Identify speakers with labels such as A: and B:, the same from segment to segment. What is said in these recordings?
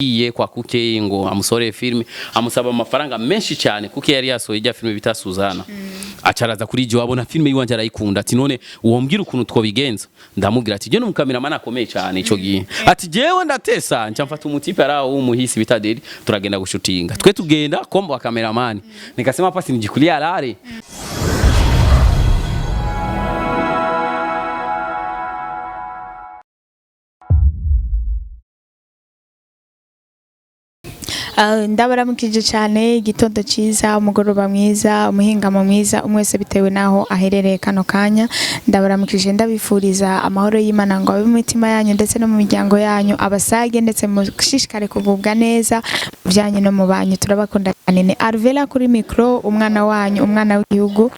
A: iye kwa kuke ngo amusore filme amusaba amafaranga menshi cyane kuko yari yasohoye ijya filme bita Suzana acaraza kuri je wabona filme yiwanje arayikunda ati none uwombwira ukuntu twobigenza ndamubwira ati je no mukameramana akomeye cyane ico gihe ati jewe ndatesa nca mfata umutipe araho umuhisi bita Deli turagenda gushutinga twe tugenda kombo wa kameramani nikasema pasi nijikulia alare
B: ndabaramukije cyane igitondo cyiza umugoroba mwiza umuhingamo mwiza umwese bitewe naho aherereye kano kanya ndabaramukije ndabifuriza amahoro y'Imana ngo abe mu mitima yanyu ndetse no mu miryango yanyu abasage ndetse mushishikare kuvubwa neza byanye no mu banyu turabakunda cyane ni Arvela kuri micro umwana wanyu umwana w'igihugu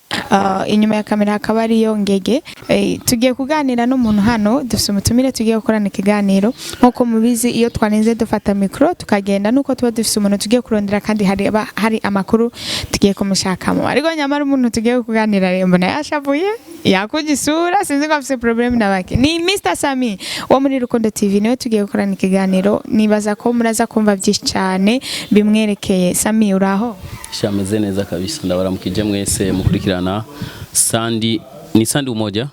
B: inyuma ya kamera hakaba ariyo Ngege tugiye kuganira n'umuntu hano dufite umutumire tugiye gukorana ikiganiro nkuko mubizi iyo twaninze dufata micro tukagenda nuko tuba dufite umuntu tugiye kurondera kandi hari amakuru tugiye kumushakamo ariko nyamara umuntu tugiye kuganira rero mbona yashavuye yakugisura sinzi ko afite problem nabaki ni Mr Sammy wo muri Rukundo TV niwe tugiye gukorana ikiganiro nibaza ko muraza kumva byinshi cyane bimwerekeye Sammy uraho
A: shameze neza kabisa ndabaramukije mwese mukurikirana Sandi ni Sandi umoja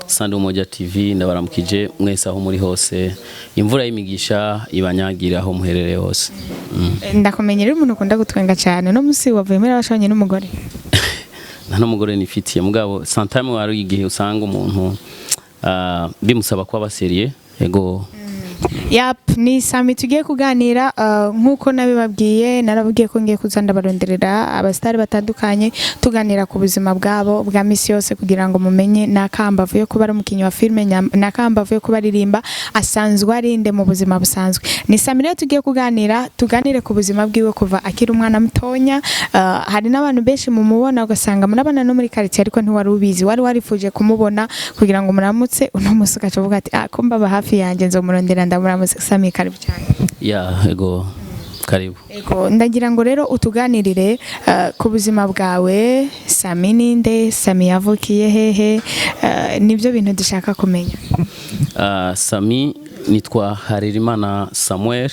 A: Sandi umoja TV ndabaramukije mwese aho muri hose imvura y'imigisha ibanyagira aho muherereye hose
B: ndakumenyera umuntu ukunda gutwenga cyane no musi wavuye muri abashanye n'umugore
A: nta n'umugore nifitiye mugabo sometime wari igihe usanga umuntu bimusaba ko abaseriye ego
B: ni Sammy tugiye kuganira nkuko nabibabwiye narabwiye ko ngiye kuzanda baronderera abastari batandukanye tuganira ku buzima bwabo bwa misi yose kugira ngo mumenye nakambavu yo kuba ari umukinyi wa filme nakambavu yo kuba aririmba asanzwe arinde mu buzima busanzwe ni Sammy rero tugiye kuganira tuganire ku buzima bwiwe kuva akiri umwana mutonya hari n'abantu benshi mu mubona ugasanga murabana no muri quartier ariko ntiwari ubizi wari warifuje kumubona kugira ngo muramutse uno musi ukavuga ati ko mbaba hafi yanjye nzomurondera ndamuramutse Sammy karibu cyane
A: ego karibu
B: ego ndagira ngo rero utuganirire ku buzima bwawe Sammy ninde Sammy yavukiye hehe nibyo bintu dushaka kumenya
A: Sammy nitwa Harerimana Samuel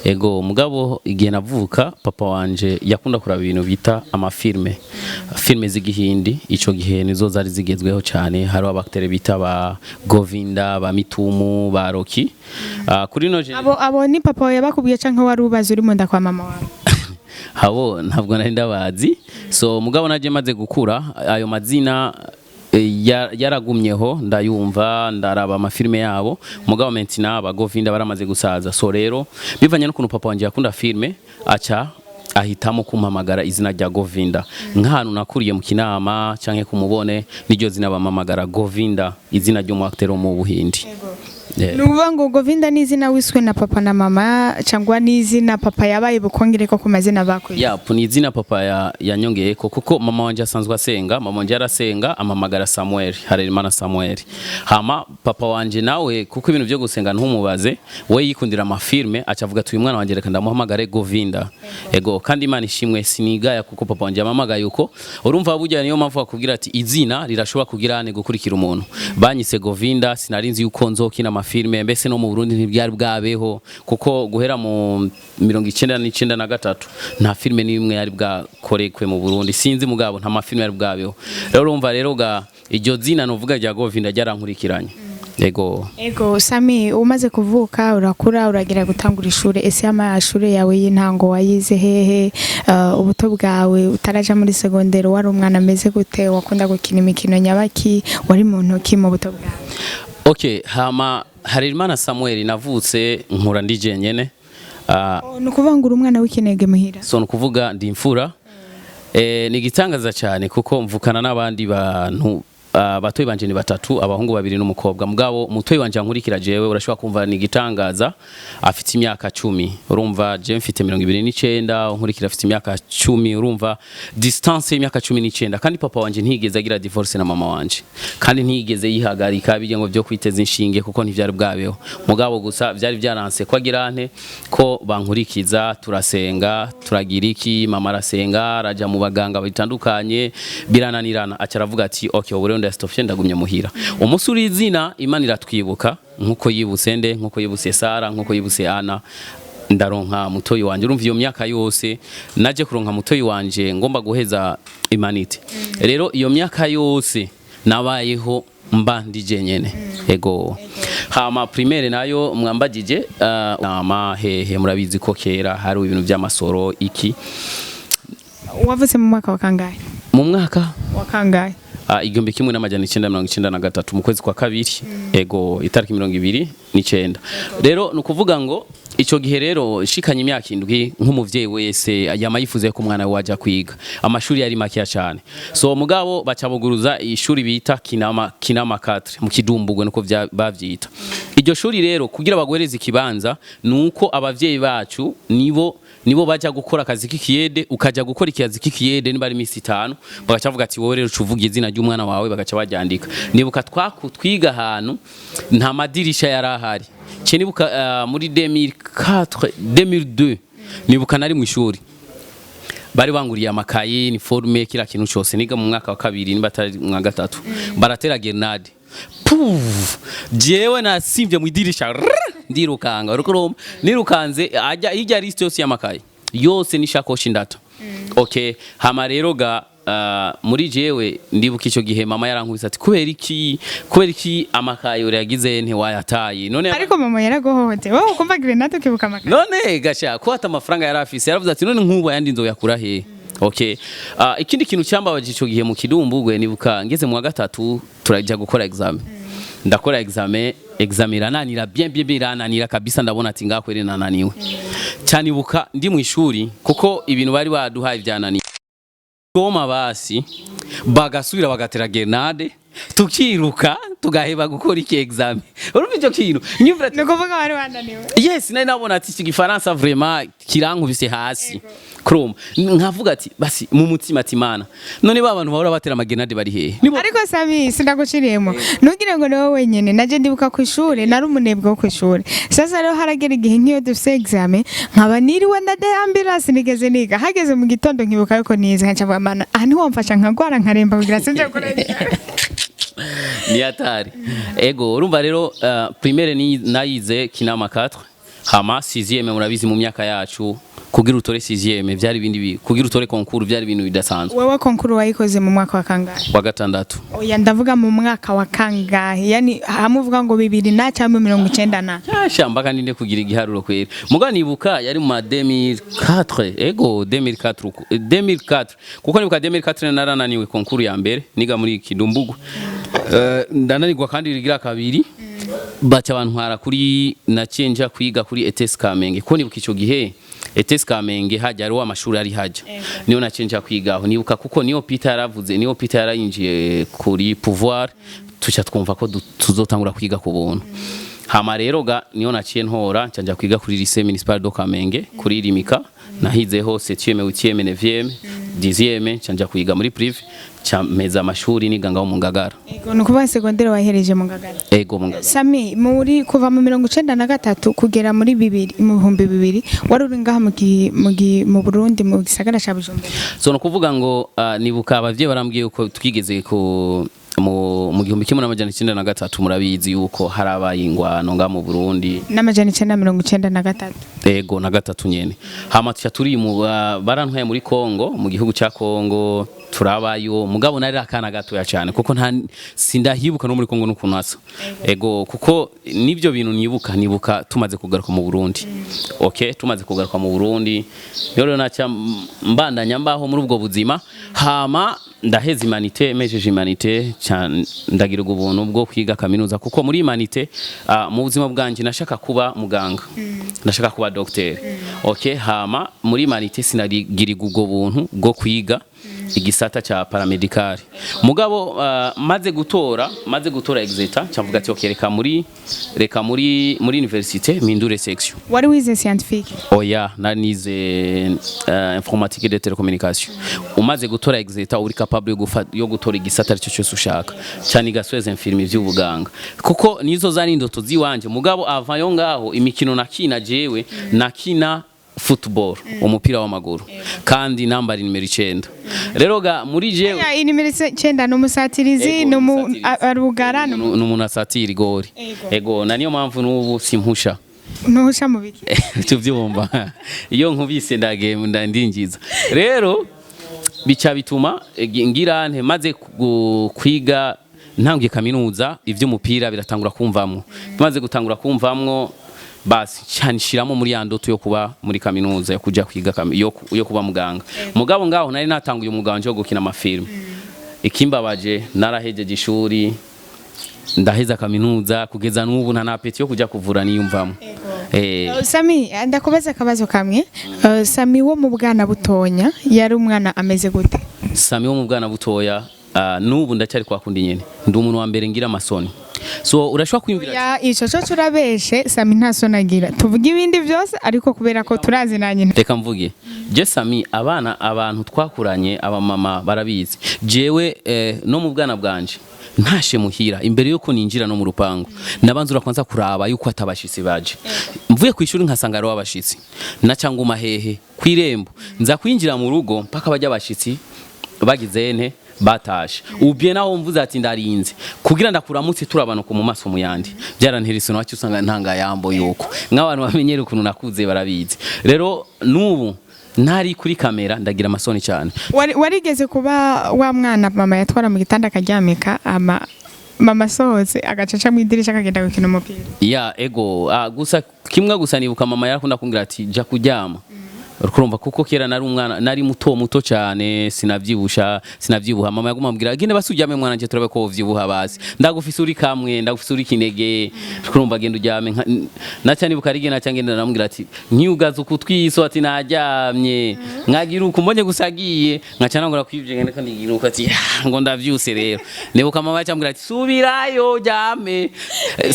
A: ego mugabo igihe navuka papa wanje yakunda kuraba ibintu bita amafilme filme z'igihindi ico gihe nizo zari zigezweho cyane hari abaktere bita ba Govinda ba Mitumu ba Roki kuri no
B: abo ni papa yabakubwiye canke wari ubazi uri mu nda kwa mama wawe
A: habo ntabwo nari ndabazi so mugabo naje maze gukura ayo mazina yaragumyeho ndayumva ndaraba amafilme yabo mugabo mentina abagovinda baramaze gusaza so rero bivanye n'ukuntu papa wanje yakunda filme aca ahitamo kumpamagara izina rya Govinda nk'ahantu nakuriye mu Kinama canke kumubone niryo zina bamamagara Govinda izina ryo mu acteur mu Buhindi
B: nuvuga ngo Govinda ni izina wiswe na papa na mama cyangwa ni izina papa yabaye bukongere ko ku mazina bakuye
A: ni izina papa yanyongeye ko kuko mama wanje asanzwe asenga mama wanje arasenga amamagara Samuel Harerimana Samuel hama papa wanje nawe kuko ibintu byo gusenga ntumubaze we yikundira amafilme acavuga ati uyu mwana wanje reka ndamuhamagare Govinda ego kandi Imana ishimwe sinigaya kuko papa wanje amamagaye uko urumva bujya niyo mpamvu akubwira ati izina rirashobora kugira ane gukurikira umuntu banyise Govinda sinarinzi yuko nzokina filme mbese no mu Burundi ntibyari bwabeho kuko guhera mu 1993 nta filme nimwe yari bwakorekwe mu Burundi sinzi mugabo nta mafilme yari bwabeho rero urumva rero ga iryo zina novuga rya Govinda ryarankurikiranye
B: ego Sammy umaze kuvuka urakura uragira gutangura ishure ese amashure yawe y'intango wayize hehe ubuto bwawe utaraja muri secondaire wari umwana ameze gute wakunda gukina imikino nyabaki wari mu ntoki mu buto bwawe
A: hama Harerimana Samuel navutse nkura ndije nyene
B: nukuvangura umwana w'ikinege muhira
A: so nukuvuga ndi imfura ni gitangaza cyane kuko mvukana n'abandi bantu batoyi banje ni batatu abahungu babiri n'umukobwa mugabo mutoyi wanje ankurikira jewe urashobora kumva ni gitangaza afite imyaka 10 urumva je mfite 29 nkurikira afite imyaka 10 urumva distance y'imyaka 19 kandi papa wanje ntigeze agira divorce na mama wanje kandi ntigeze yihagarika bijye ngo byo kwiteza inshinge kuko ntivyari bwabeho mugabo gusa byari byaranse ko agirante ko bankurikiza turasenga turagira iki mama arasenga raja mu baganga bitandukanye birananirana acaravuga ati okay ndastofye ndagumye muhira umusuri izina Imana iratwibuka nkuko yibuse nde nkuko yibuse Sara nkuko yibuse Ana ndaronka mutoyi wanje urumva iyo myaka yose naje kuronka mutoyi wanje ngomba guheza imanite rero iyo myaka yose nabayeho mba ndije nyene ego hama primaire nayo mwambagije ama hehe murabizi ko kera hari ibintu by'amasoro iki
B: wavutse mu mwaka wa kangahe
A: mu mwaka
B: wa kangahe
A: igihumbi kimwe n'amajana 1993 mu kwezi kwa kabiri ego itariki 29 rero nukuvuga ngo ico gihe rero shikanye imyaka indwi nk'umuvyeyi wese yamayifuze ko umwana waje kwiga amashuri yari makiya cyane so mugabo bacabuguruza ishuri bita kinama 4 mu kidumbugwe nuko bavyita iryo shuri rero kugira bagwereze ikibanza nuko abavyeyi bacu nibo baja gukora akazi k'ikiyede ukaja gukora ikiyazi k'ikiyede niba ari imisi 5 bagacavuga ati wowe rero cuvuga izina ry'umwana wawe bagaca bajyandika nibuka twiga ahantu nta madirisha yarahari nibuka muri 2002 nibuka nari mu ishuri bari banguriye amakaye uniforme kila kintu cyose niga mu mwaka wa kabiri niba atari mu gatatu baratera grenade jewe nasivye mu idirisha ndirukanga uruko nirukanze ajya ijya list yose y'amakaye yose nishakoshi ndata okay hama rero ga muri jewe ndibuka ico gihe mama yarankubise ati kubera iki amakaye uri yagize nte wayataye none
B: ariko mama yaragohote wowe ukumva grenade ukibuka amakaye
A: none gasha ko ata amafaranga yarafise yaravuze ati none nkuba yandi nzo yakura he okay ikindi kintu cyambabaje ico gihe mu kidumbugwe nibuka ngeze mu wa gatatu turajya gukora examen ndakora examen irananira bien irananira kabisa ndabona ati ngakwere nananiwe cyane ibuka ndi mu ishuri kuko ibintu bari baduhaye byananiye Goma basi bagasubira bagatera grenade tukiruka tugaheba gukora iki examen urumva icyo kintu nyumvira
B: nukuvuga bari bandaniwe
A: yes nari nabona ati iki Gifaransa vraiment kirankubise hasi Chrome nkavuga ati basi mu mutima ati mana none babantu bahora batera amagenade bari hehe
B: ariko Sammy sindaguciriyemo ntugire ngo niwe wenyene naje ndibuka ku ishuri nari umunebwe wo ku ishuri sasa rero haragera igihe nk'iyo dufite examen nkaba niriwe ndadayambira sinigeze niga hageze mu gitondo nkibuka yuko nize nkacavuga mana aha niho wamfasha nkagwara nkaremba kugira sinje gukora
A: ni atari ego urumva rero primaire ni nayize kinama 4 hama 6e murabizi mu myaka yacu kugira utore 6e byari ibindi kugira utore concours byari ibintu bidasanzwe
B: wewe concours wayikoze mu mwaka wa kangahe
A: wa gatandatu
B: oya ndavuga mu mwaka wa kangahe yani hamuvuga ngo 2 na cyangwa 90 na
A: shamba kandi nde kugira igiharuro kwera muga nibuka yari mu 2004 ego 2004 kuko nibuka 2004 narananiwe concours ya mbere niga muri Kidumbugu ndananirwa kandi rigira kabiri baca bantwara kuri nacenja kwiga kuri ETS Kamenge ko nibuka ico gihe ETS Kamenge hajya ari amashuri ari hajya niyo nacenja kwigaho nibuka kuko niyo Peter yaravuze niyo Peter yarayinjiye kuri pouvoir tuca twumva ko tuzotangura kwiga ku buntu hama rero ga niyo naciye ntora cyanja kwiga kuri lycée municipal do Kamenge kuri Rimika nahizeho 7e 8e 9e 10e cyanja kwiga muri privé meza amashuri niganga mu Ngagara
B: ego nukuba secondaire wahereje mu Ngagara
A: ego mu Ngagara
B: Sammy muri kuva mu 1993 kugera muri 2000 wari uri ngaha mu Burundi mu gisagara ca Bujumbura
A: so no kuvuga ngo nibuka abavye barambwiye uko twigeze ko mu gihumbi kimwe n'amajana 93 murabizi yuko harabaye ingwano nga mu Burundi
B: n'amajana 1993
A: ego na gatatu nyene hama tuca turi mu barantwaye muri Kongo mu gihugu ca Kongo turabayo mugabo nari akana gato ya cyane kuko nta sindahibuka no muri Kongo n'ukuntu asa ego kuko nivyo bintu nibuka tumaze kugaruka mu Burundi okay tumaze kugaruka mu Burundi rero naca mbandanya mbaho muri ubwo buzima hama ndaheza humanité mejeje humanité cyane ndagira ubuntu bwo kwiga kaminuza kuko muri humanité mu buzima bwanje nashaka kuba muganga nashaka kuba docteur okay hama muri humanité sinagira ubwo buntu bwo kwiga igisata cha paramedical mugabo maze gutora exeta cyamvuga ati okay reka muri université mindure section
B: wari wize scientifique
A: oya nanize informatique de télécommunication umaze gutora exeta uri capable yo gutora igisata cyo cyose ushaka cyane gasweze infirmier by'ubuganga kuko nizo zari indoto ziwanje mugabo avayo ngaho imikino nakina jewe nakina football umupira w'amaguru kandi nambari nimero 9 rero ga muri jewe
B: ya nimero 9 no musatirizi no mu arugara
A: no munasatiri gori ego na niyo mpamvu n'ubu simpusha
B: ntuhusha mu biki
A: tuvyumva iyo nkubise ndinjiza rero bica bituma ngirante maze kwiga ntangiye kaminuza ivy'umupira biratangura kumvamwo maze gutangura kumvamwo basi canishiramo muri ya ndoto yo kuba muri kaminuza yo kuja kwiga yo kuba muganga mugabo ngaho nari natanguye umuganga wo gukina amafilm ikimbabaje narahejeje ishuri ndaheza kaminuza kugeza n'ubu nta napeti yo kuja kuvura niyumvamo
B: Sammy ndakubaza akabazo kamwe Sammy wo mu bwana butonya yari umwana ameze gute
A: Sammy wo mu bwana butoya n'ubu ndacyari kwakundi nyene ndi umuntu wa mbere ngira amasoni so urashobora kwimvira
B: ya ico cyo turabeshe Sammy nta sonagira tuvuga ibindi byose ariko kubera ko turazinanye
A: reka mvuge je Sammy abantu twakuranye abamama barabizi jewe no mu bwana bwanje ntashe muhira imbere yuko ninjira no mu rupangu nabanzura kwanza kuraba yuko atabashitsi baje mvuye kwishuri nkasanga ari abashitsi na cyangwa mahehe kwirembo nza kwinjira mu rugo mpaka bajya abashitsi bagize ente batashe ubye naho mvuze ati ndarinze kugira ndakuramutse turabana ku mu maso muyandi byaranterese no usanga ntanga yambo yuko nk'abantu bamenyere ukuntu nakuze barabizi rero nubu ntari kuri kamera ndagira amasoni cyane
B: warigeze kuba wa mwana mama yatwara mu gitanda akaryamika mama sohotse agacaca mu idirisha akagenda gukina umupira
A: ya ego gusa kimwe gusa nibuka mama yarakunda kumbwira ati ja kuryama urumva kuko kera nari umwana nari muto cyane sinavyibuha mama yaguma ambwira gende basujyame mwana nje turabe ko vyibuha basi ndagufise uri kamwe ndagufise uri kinege urumva genda uryame naca nibuka rige naca ngenda namubwira ati nyugaza ukutwiso ati najyamye nkagira ukumbonye gusagiye nkaca nangora kwivye ngende kandi ngira uko ati ngo ndavyuse rero nibuka mama yaca ambwira ati subirayo jame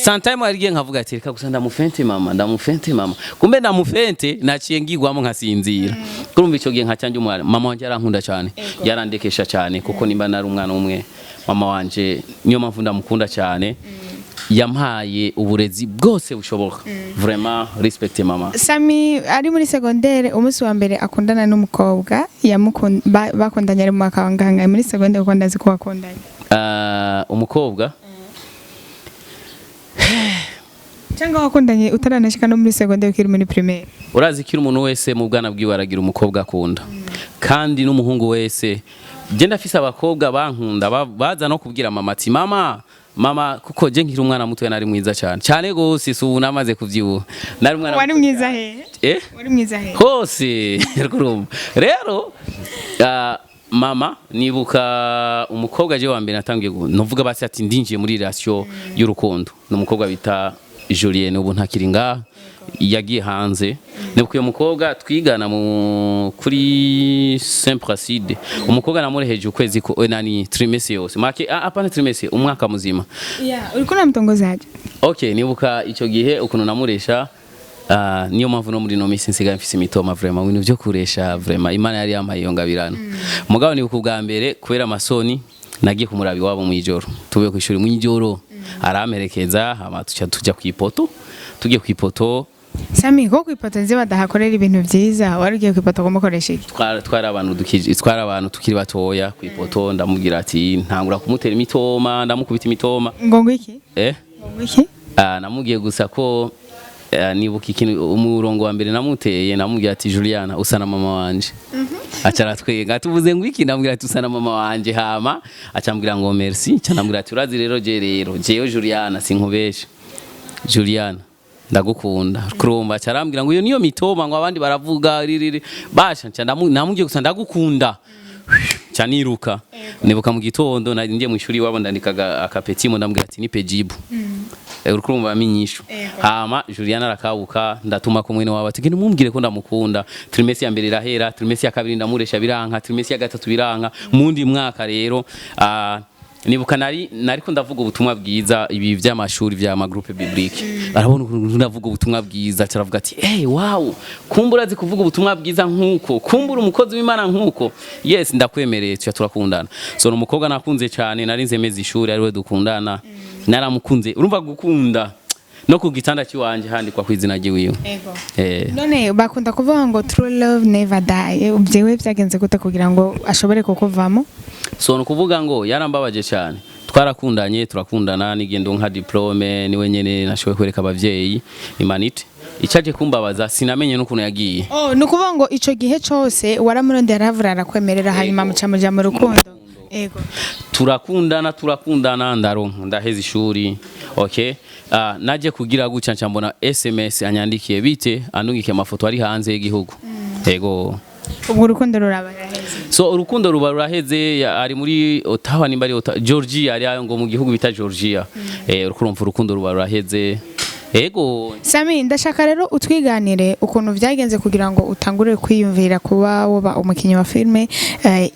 A: sometime rige nkavuga ati reka gusa ndamufente mama kumbe ndamufente naciye ngigwamo nkasi inzira kurumva ico gihe nkacanje umwana mama wanje arankunda cyane yarandekesha cyane kuko nimba nari umwana umwe mama wanje niyo mpamvu ndamukunda cyane yampaye uburezi bwose bushoboka vraiment respect mama
B: Sammy ari muri secondaire umunsi wa mbere akundana n'umukobwa bakundanye ari mu makanganga muri secondaire uko ndazi ko bakundanye
A: umukobwa
B: cyangwa wakundanye utaranashika no muri secondaire ukiri muri primaire
A: urazi kiri umuntu wese mu bwana bwiwe aragira umukobwa akunda kandi n'umuhungu wese je ndafise abakobwa bankunda baza no kubwira mama ati mama kuko je nkiri umwana muto nari mwiza cyane gose subu namaze kuvyibuha nari umwana
B: wari mwiza he wari mwiza he
A: hose rero mama nibuka umukobwa je wa mbere natangiye novuga basi ati ndinjiye muri relation y'urukundo n'umukobwa bita Julienne ubu ntakiri ngaha yagiye hanze nibuka uyo mukobwa twigana kuri Saint Placide umukobwa namureheje ukwezi ko nani trimestre yose make apana trimestre umwaka muzima
B: uriko namutongozaje
A: okay nibuka ico gihe ukuntu namuresha niyo mpamvu no muri no misi nsigaye mfise imitoma vraiment ibintu byo kuresha vraiment Imana yari yamaye iyo ngabirano mugabo nibuka ubwa mbere kubera amasoni nagiye kumurabi wabo mu ijoro tuvuye ku ishuri mu ijoro aramerekeza hama tujya kwipoto tugiye kwipoto
B: Sammy ko kwipoto nzi badahakorera ibintu byiza warugiye kwipoto kumukoresha iki
A: twara abantu tukiri batoya kwipoto ndamubwira ati ntangura kumutera imitoma ndamukubita imitoma
B: ngo iki ngo iki
A: namugiye gusa ko nibuka ikintu umurongo wa mbere namuteye namubwira ati Juliana usa na mama wanje acaratwenga tuvuze ngo iki ndamubwira ati usa na mama wanje hama acambwira ngo merci canambwira ati urazi rero jewe Juliana sinkubesha Juliana ndagukunda kurumva carambwira ngo iyo niyo mitoma ngo abandi baravuga basha namubwiye gusa ndagukunda caniruka nibuka mu gitondo ngiye mu ishuri wabo ndandikaga akapetimo ndambwira ati ni pejibu urukurumva amenyisho hama Juliana arakabuka ndatuma ko mwene wabo ati gende mumbwire ko ndamukunda trimestre ya mbere irahera trimestre ya kabiri ndamuresha biranka trimestre ya gatatu biranka mundi mwaka rero nibuka nariko ndavuga ubutumwa bwiza ibi vy'amashuri vya ma groupe biblique arabona ukuntu ndavuga ubutumwa bwiza caravuga ati wow kumbura zi kuvuga ubutumwa bwiza nkuko kumbura umukozi w'Imana nkuko yes ndakwemereye turakundana so no mukobwa nakunze cyane narinze meze ishuri ariwe dukundana naramukunze urumva gukunda no ku gitanda kiwanje handikwa kwizina giwiwe
B: none bakunda kuvuga ngo true love never die ubyewe byagenze gute kugira ngo ashobore kukuvamo
A: so no kuvuga ngo yarambabaje cyane twarakundanye turakundana nigendo nka diplome niwe nyene nashoboye kwereka abavyeyi imanite icaje kumbabaza sinamenye n'ukuntu yagiye.
B: Oh, nukuvuga ngo ico gihe cose waramurondera aravura arakwemerera hanyuma muca muja mu rukundo. Ego.
A: Turakundana ndaronka ndaheza ishuri. Okay. Naje kugira guca nca mbona SMS anyandikiye bite andungike amafoto ari hanze y'igihugu. Ego.
B: Ubwo urukundo rurabaheze.
A: So urukundo ruba ruraheze ari muri Ottawa nimba ari Georgia ari ngo mu gihugu bita Georgia. Urukumva urukundo ruba ruraheze. Ego.
B: Sammy, ndashaka rero utwiganire ukuntu vyagenze kugira ngo utangure kwiyumvira kuba woba umukinyi wa filme,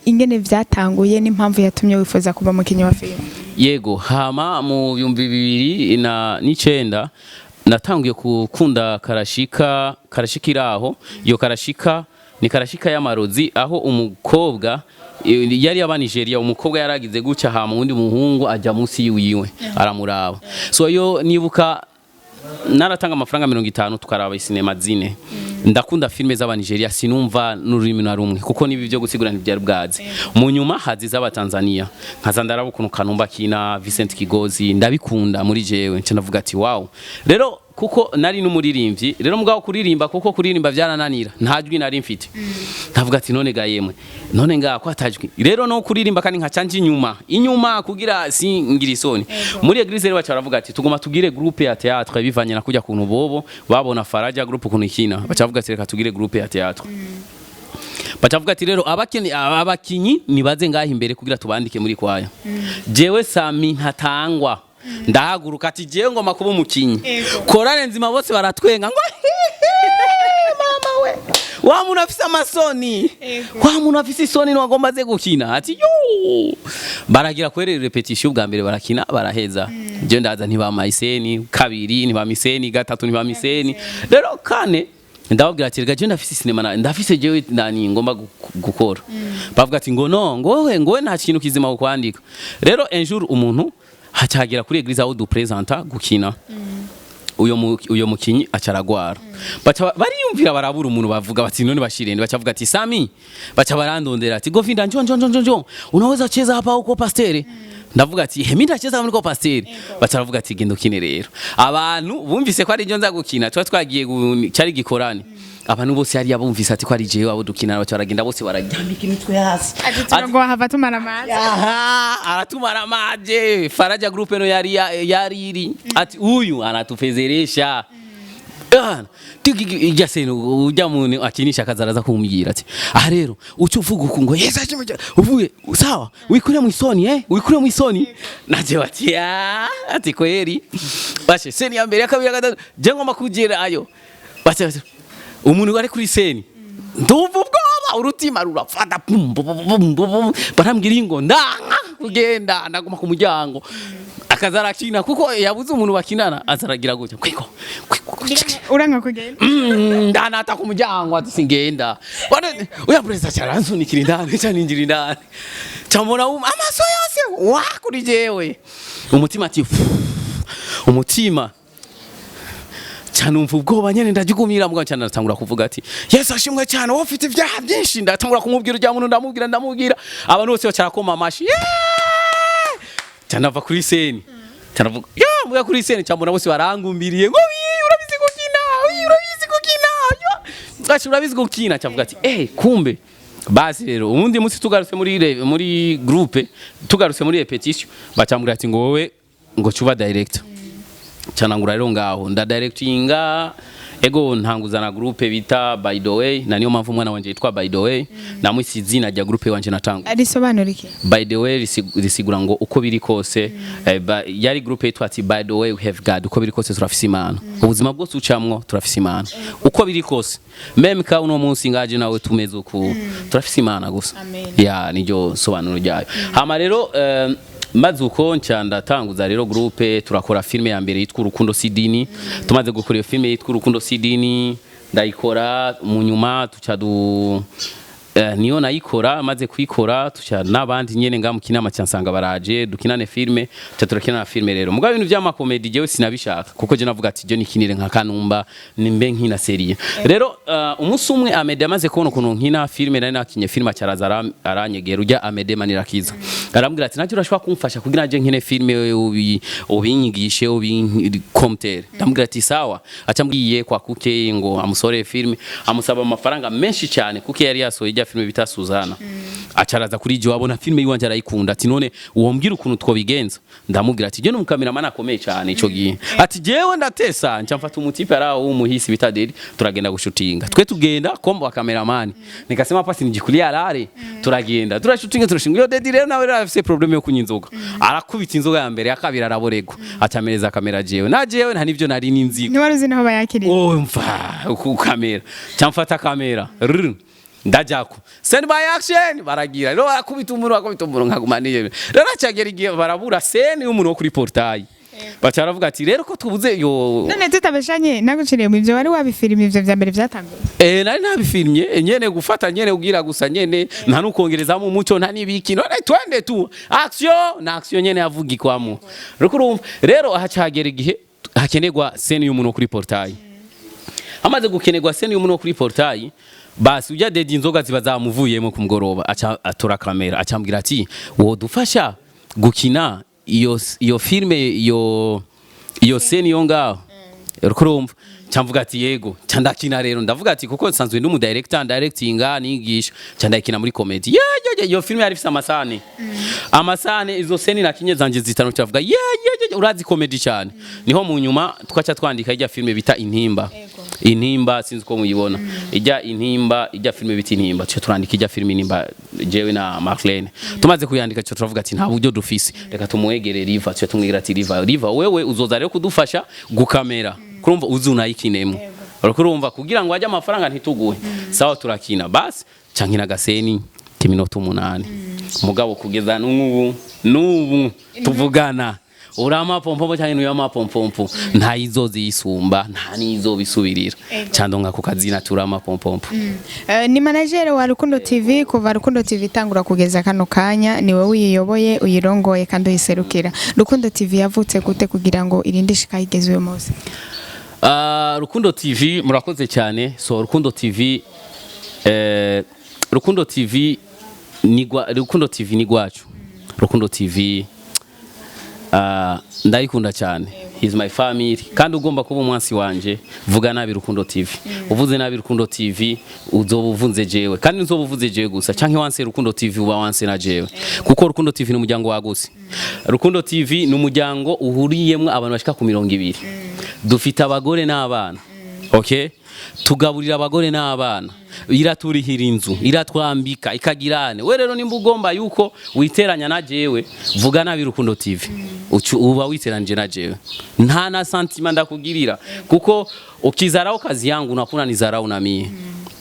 B: ingene vyatanguye n'impamvu yatumye wifuza kuba umukinyi wa filme.
A: Yego, hama mu 2009 natanguye gukunda karashikiraho. Iyo karashika ni karashika y'amarozi aho umukobwa yari aba Nigeria, umukobwa yaragize guca hama undi muhungu ajya munsi yiwe aramuraba. So yo nibuka naratanga amafaranga 50 tukaraba isinema zine. Ndakunda filme z'aba Nigeria sinumva n'ururimi na rumwe kuko nibi byo gusigura ntibyari bwaze. Mu nyuma hazi z'aba Tanzania nkaza ndaraba ukuntu Kanumba kina Vincent Kigozi ndabikunda muri jewe nce navuga ati wow. Rero kuko nari n'umuririmbyi rero mugabo kuririmba kuko kuririmba byarananira ntajwi nari mfite. Ndavuga ati none gayemwe none ngako atajwi rero no kuririmba kandi nkacanje inyuma kugira singira isoni. Muri eglise rero bacha baravuga ati tugoma tugire groupe ya théâtre bivanye na kujya kuntu bobo babona Faraja groupe kuntu ikina bacha bavuga ati reka tugire groupe ya théâtre. Bacavuga ati rero abakinyi nibaze ngaho imbere kugira tubandike muri kwaya. Jewe Sammy ntatangwa ndahaguruka ati jewe ngoma kuba umukinyi korale nzima bose baratwenga ngo mama we wa muntu afise amasoni wa muntu afise isoni n'wagomba ze gukina ati yo baragira kwere repetition bwa mbere barakina baraheza. Je ndaza ntibamaiseni kabiri ntibamiseni gatatu ntibamiseni rero kane ndababwira ati rega je ndafise sinema ndafise jewe nani ngomba gukora. Bavuga ati ngo no ngowe nta kintu kizima ukwandika. Rero un jour umuntu hacagira kuri eglise aho du presenta gukina. Uyo mukinyi acaragwara. Baca bariyumvira barabura umuntu bavuga bati none bashirende bacavuga ati Sammy baca barandondera ati Govinda njo unaweza cheza hapa huko pastere. Ndavuga ati he ndacheza muri ko pastere. Baca baravuga ati genda ukine rero. Abantu bumvise ko ari njo nza gukina twagiye cyari gikorani. Abantu bose yari yabumvise ati ko ari jewe abo dukina baca baragenda bose barajyambika imitwe hasi.
B: Ati turango hava tumara amaje.
A: Aratumara amaje. Faraja group no yari ati uyu anatufezeresha. Igaseno ujya muntu akinisha kazaraza kumbwira ati rero ucuvuga ukungo yesa uvuye sawa wikure mu isoni wikure mu isoni naje ati ati kweri bashe seni ya mbere yakabira gatatu je ngoma kugera ayo bashe umuntu wari kuri seni ndumva ubwoba urutima rurafata barambwira ingo ndanga kugenda ndaguma ku muryango akazara kina kuko yabuze umuntu bakinana azaragira gutya kwiko
B: uranga kugenda
A: ndanata ku muryango atisingenda uya presa charansunikira indani cyaninjira indani cyamona amaso yose wa kuri jewe umutima ati umutima cyanumva ubwoba nyene ndagigumira mugabo cyane natangura kuvuga ati Yesu ashimwe cyane wowe ufite ibyaha byinshi ndatangura kumubwira ujya muntu ndamubwira abantu bose bacarakoma amashi cyane ava kuri seni cyane muya kuri seni cyambona bose barangumbiriye ngo urabizi gukina cyavuga ati kumbe basi rero ubundi munsi tugarutse muri groupe tugarutse muri repetition bacambura ati ngo wowe ngo cuba director cyanangura rero ngaho nda directinga ego ntanguzana groupe bita by the way na niyo mpamvu mwana wanje yitwa by the way namwisi izina rya groupe wanje natangu
B: arisobanura iki
A: by the way risigura ngo uko biri kose yari groupe yitwa ati by the way we have God uko biri kose turafise imana ubuzima bwose ucamwo turafise imana uko biri kose meme ka uno munsi ngaje nawe tumeze uko turafise imana gusa ya nijo sobanuro ryayo hama rero maze uko ndandatanguza rero groupe turakora filme ya mbere yitwa Urukundo Sidini tumaze gukora iyo filme yitwa Urukundo Sidini ndayikora mu nyuma niyo nayikora maze kuyikora tuca nabandi nyene nga mukina amacansanga baraje dukinane filme turakina na filme rero mugabo ibintu by'ama comedy jewe sinabishaka kuko je navuga ati je nikinire nka Kanumba nimbe nkina serie rero umunsi umwe Amede amaze kubona ukuntu nkina filme nari nakinye filme cyaraza aranyegera ujya Amede Manirakiza arambwira ati nacyo urashobora kumfasha kugira nje nkine filme ubinyigishe ubinkomtere ndambwira ati sawa acambwiye kwa kuke ngo amusore filme amusaba amafaranga menshi cyane kuko yari yasohoye ijya filme bita Suzana acaraza kuri je wabona filme yiwanje arayikunda ati none uwombwira ukuntu twobigenza ndamubwira ati je no mukameraman akomeye cyane ico gihe ati jewe ndatesa ncamfata umutipe araho w'umuhisi bita Dedi turagenda gushutinga twe tugenda kombo wa cameraman nikasema pasi nijikulia alare turagenda turashutinga turashinga yo Dedi rero nawe afise problem yo kunyinzoga arakubita inzoga ya mbere yakabira araborego acamereza kamera jewe na jewe nta nivyo nari ninzi
B: ni waruzi naho bayakiriye
A: mva ku kamera camfata kamera ndajako send by action baragira rero akubita umuro nkagumanije rero acagera igihe barabura scene y'umuntu wo kuri portail bacaravuga ati rero ko tubuze yo
B: none tutabeshanye naguciriye mu ivyo wari wabifilime ivyo vya mbere vyatanguye
A: nari nabifilmye nyene gufata nyene ugira gusa nyene nta nukongereza mu muco nta nibiki none twende tu action na action nyene yavugikwamo rero ahacagera igihe hakenerwa scene y'umuntu wo kuri portail amaze gukenerwa scene y'umuntu wo kuri portail basi ujya Dedi inzoga ziba zamuvuyemo ku mugoroba atora kamera acambwira ati wo dufasha gukina iyo filme iyo scene yo ngaho urumva camvuga ati yego candakina rero ndavuga ati kuko nsanzwe ndi mu directinga nigisha candakina muri comedy iyo filme yari ifise amasane izo scene nakinye zanje zitano cavuga urazi comedy cyane niho mu nyuma twaca twandika ijya filme bita Intimba sinzi ko muyibona ijya filme bita Intimba cyo turandika ijya filme Intimba jewe na Marlene tumaze kuyandika cyo turavuga ati nta buryo dufise reka tumuegere Riva cyo tumwigira ati Riva wewe uzoza rero kudufasha gukamera kurumva uzi unayikinemo urumva kugira ngo ajye amafaranga ntituguhe sawa turakina basi cankina gaseni kiminota 8 mugabo kugeza nubu tuvugana urama pompo cyane nuyo amapompompo nta izozi yisumba nta nizo bisubirira candonga ku kazina turama pompompo
B: ni manager wa Rukundo TV kuva Rukundo TV tangura kugeza kano kanya niwe wiyoboye uyirongoye kandi uyiserukira Rukundo TV yavutse gute kugira ngo irindishika igezwe mose
A: Rukundo TV murakoze cyane so Rukundo TV Rukundo TV ni gwacu Rukundo TV ndayikunda cyane he's my family kandi ugomba kuba umwansi wanje vuga nabi Rukundo TV uvuze nabi Rukundo TV uzobuvunze jewe kandi nzobuvuze jewe gusa canke wanse Rukundo TV uba wanse na jewe kuko Rukundo TV ni umuryango waguse Rukundo TV ni umuryango uhuriyemwe abantu bashika ku 200 dufite abagore n'abana okay tugaburira abagore n'abana iraturihira inzu iratwambika ikagirane we rero nimba ugomba yuko witeranya na jewe vuga nabi Rukundo TV uba witeranje na jewe nta na sentiment ndakugirira kuko ukizarao kazi yangu unakuna nizarao na mie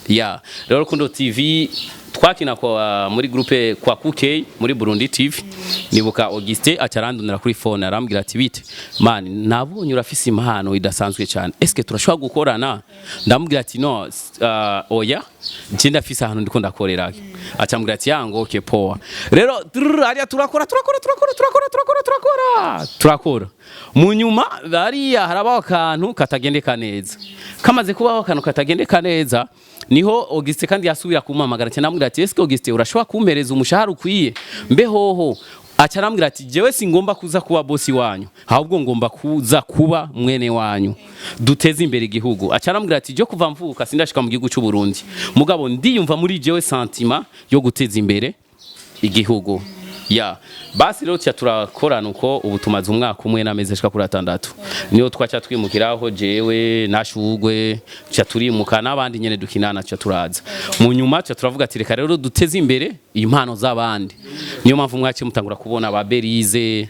A: rero Rukundo TV twakina kwa muri groupe kwa Kuke muri Burundi TV nibuka Auguste acarandunira kuri phone arambwira ati bite man nabonye urafise impano idasanzwe cyane eske turashobora gukorana ndamubwira ati no oya nje ndafise ahantu ndiko ndakorera acambwira ati yango okay poa rero ari turakora mu nyuma bariya harabaho kantu katagendeka neza kamaze kubaho kantu katagendeka neza niho Auguste kandi yasubira kumamagara cyane amubwira ati eske Auguste urashobora kumpereza umushahara ukwiye mbehoho acarambwira ati jewe singomba kuza kuba bosi wanyu ahubwo ngomba kuza kuba mwene wanyu duteze imbere igihugu acarambwira ati je kuva mvuka sindashika mu gihugu cy'u Burundi mugabo ndiyumva muri jewe sentiment yo guteza imbere igihugu basi rero turakorana uko ubu tumaze umwaka umwe n'amezi ashika kuri 6 niyo twacha twimukiraho jewe nashugwe cya turimuka nabandi nyene dukinana cya turaza mu nyuma cya turavuga ati reka rero duteze imbere impano z'abandi niyo mpamvu mwace mutangura kubona ba Belyse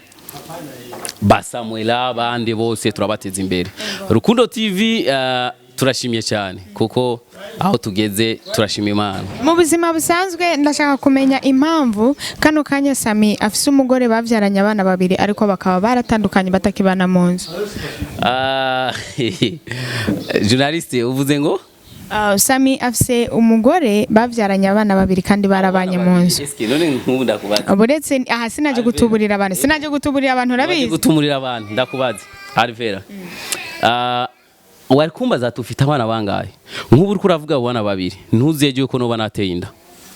A: ba Samuela bande bose turabateza imbere Rukundo TV turashimye cyane kuko aho tugeze turashima Imana
B: mu buzima busanzwe ndashaka kumenya impamvu kano kanya Sammy afise umugore bavyaranye abana babiri ariko bakaba baratandukanye batakibana mu nzu
A: journaliste uvuze ngo
B: Sammy afise umugore bavyaranye abana babiri kandi barabanye mu nzu.
A: None nk'ubu ndakubaza.
B: Buretse aha sinaje gutuburira abantu urabizi.
A: Gutumurira abantu ndakubaza. Alvera. Wari kumbaza tufite abana bangahe? Nk'ubu uri kuravuga abana babiri. Ntuzeje yuko no banateye inda.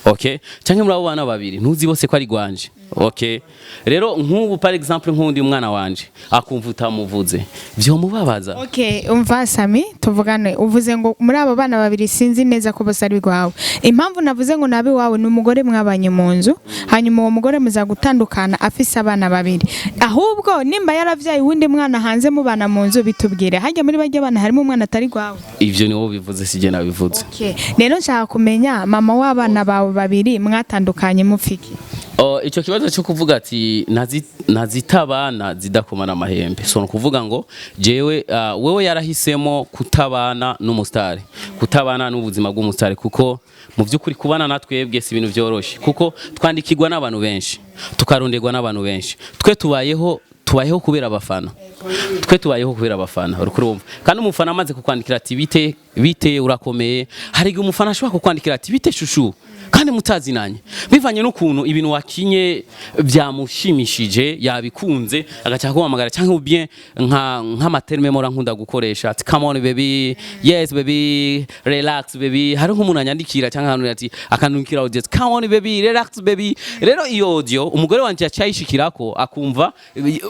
A: Okay? Canke muri abo bana babiri ntuzi bose ko ari gwanje. Okay? Rero nk'ubu par exemple nk'undi umwana wanje akumva utamuvuze. Vyo mubabaza.
B: Okay, umva Sammy tuvugane uvuze ngo muri abo bana babiri sinzi neza ko bose ari bigwawe. Impamvu navuze ngo nabi wawe ni umugore mwabanye mu nzu, hanyuma uwo mugore muza gutandukana afise abana babiri. Ahubwo nimba yaravyaye uwundi mwana hanze mubana mu nzu bitubwire. Hajya muri bajya bana harimo umwana atari gwawe. Ivyo
A: ni wowe bivuze sije nabivuze.
B: Okay. Rero nshaka kumenya mama w'abana bawe babiri mwatandukanye mupfiki.
A: Icyo kibazo cyo kuvuga ati nazitabana zidakomana amahembe so kuvuga ngo jewe wewe yarahisemo kutabana n'umustari kutabana n'ubuzima bw'umustari kuko mu byukuri kubana natwebwe si ibintu byoroshe kuko twandikirwa n'abantu benshi tukaronderwa n'abantu benshi twe tubayeho kubera abafana urukurumva kandi umufana amaze kukwandikira ati bite urakomeye hari igihe umufana ashobora kukwandikira ati bite shushu kandi mutazinanye bivanye n'ukuntu ibintu wakinye byamushimishije yabikunze agacha kuhamagara cyangwa bien nka materme mora nkunda gukoresha ati come on baby yes baby relax baby hari nk'umuntu anyandikira cyangwa hano ati akanukira audio come on baby relax baby rero iyo audio umugore wanje yacayishikirako akumva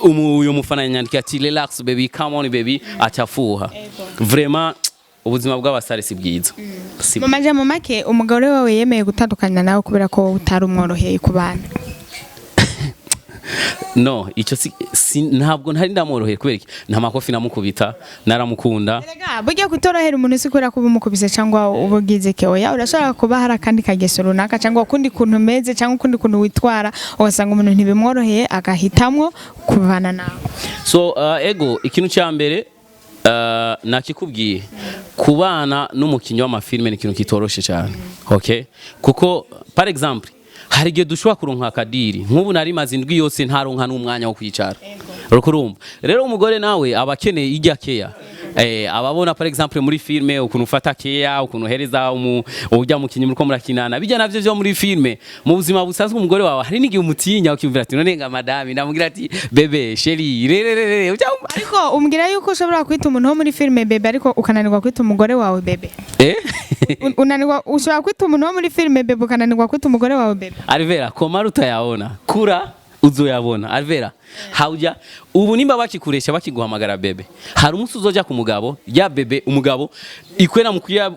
A: uyo mufana yanyandikira ati relax baby come on baby achafuha vraiment ubuzima bw'abasare si bwiza
B: mu majambo make umugore wawe yemeye gutandukana nawe kubera ko utari umworoheye kubana
A: no icyo ntabwo ntari ndamworoheye kubera nta makofi namukubita naramukunda
B: erega burya kutorohera umuntu si kubera kuba umukubise cyangwa ubugize keoya urashobora kuba hari akandi kageso runaka cyangwa ukundi kuntu meze cyangwa ukundi kuntu witwara ugasanga umuntu ntibimworoheye agahitamwo kubana nawe
A: so ego ikintu cya mbere nakikubwiye kubana n'umukinyi w'amafilme ni ikintu kitoroshe cyane okay kuko par exemple hari igihe dushobora kuronka akadiri nk'ubu nari maze indwi yose ntaronka n'umwanya wo kwicara urukurumva rero umugore nawe abakeneye ijya keya ababona par exemple muri filme ukuntu ufata keya ukuntu hereza ujya mukinyi muri ko murakinana bijya navyo byo muri filme mu buzima busanzwe umugore wawe hari n'igihe umutinya ukimvira ati none nga madame ndamugira ati bebe chérie rerere
B: ariko umbwira yuko ushobora kwita umuntu wo muri filme bebe ariko ukananirwa kwita umugore wawe bebe unanirwa ushobora kwita umuntu wo muri filme bebe ukananirwa kwita umugore wawe bebe
A: Alvera koma rutayaona kura uzoyabona Alvera hauja ubu nimba bakikuresha bakiguhamagara bebe hari umunsi uzoja ku mugabo ya bebe umugabo ikwena mukuya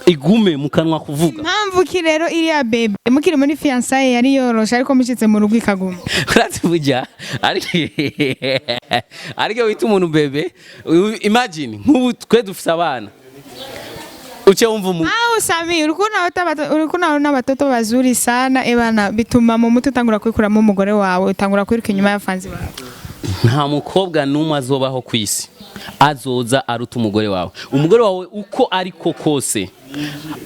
A: igume mukanwa kuvuga
B: mpamvu ki rero iri ya bebe mukiri muri fiançailles yari yorosha ariko mushitse mu rugo ikaguma
A: uratuvuja ariko wita umuntu bebe imagine nk'ubu twe dufise abana uche umvumu
B: Sammy urikuna n'abatoto bazuri sana ebana bituma mu mutu tangura kwikuramo umugore wawe utangura kwiruka inyuma y'afanzi bawe
A: nta mukobwa numwe azobaho kwisi azoza aruta umugore wawe uko ariko kose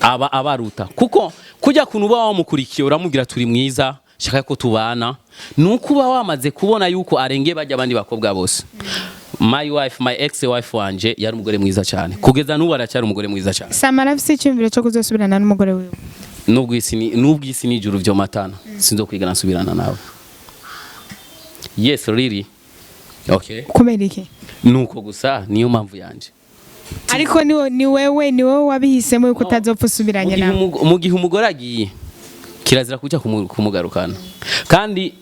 A: aba abaruta kuko kujya kunuba wamukurikiye uramubwira turi mwiza shaka ko tubana nuko uba wamaze kubona yuko arenge bajya abandi bakobwa bose my ex wife wanje yari umugore mwiza cyane kugeza n'ubu aracyari umugore mwiza cyane
B: Samara afite icyumviro cyo kuzosubirana n'umugore wiwe
A: n'ubwisi n'ijuru byo matana sinzo kwigana nsubirana nawe yes really okay
B: kubera iki
A: nuko gusa niyo mpamvu yanje
B: ariko ni wewe wabihisemo yuko utazopfa usubiranye nawe
A: mu gihe umugore agiye kirazira kujya kumugarukana kandi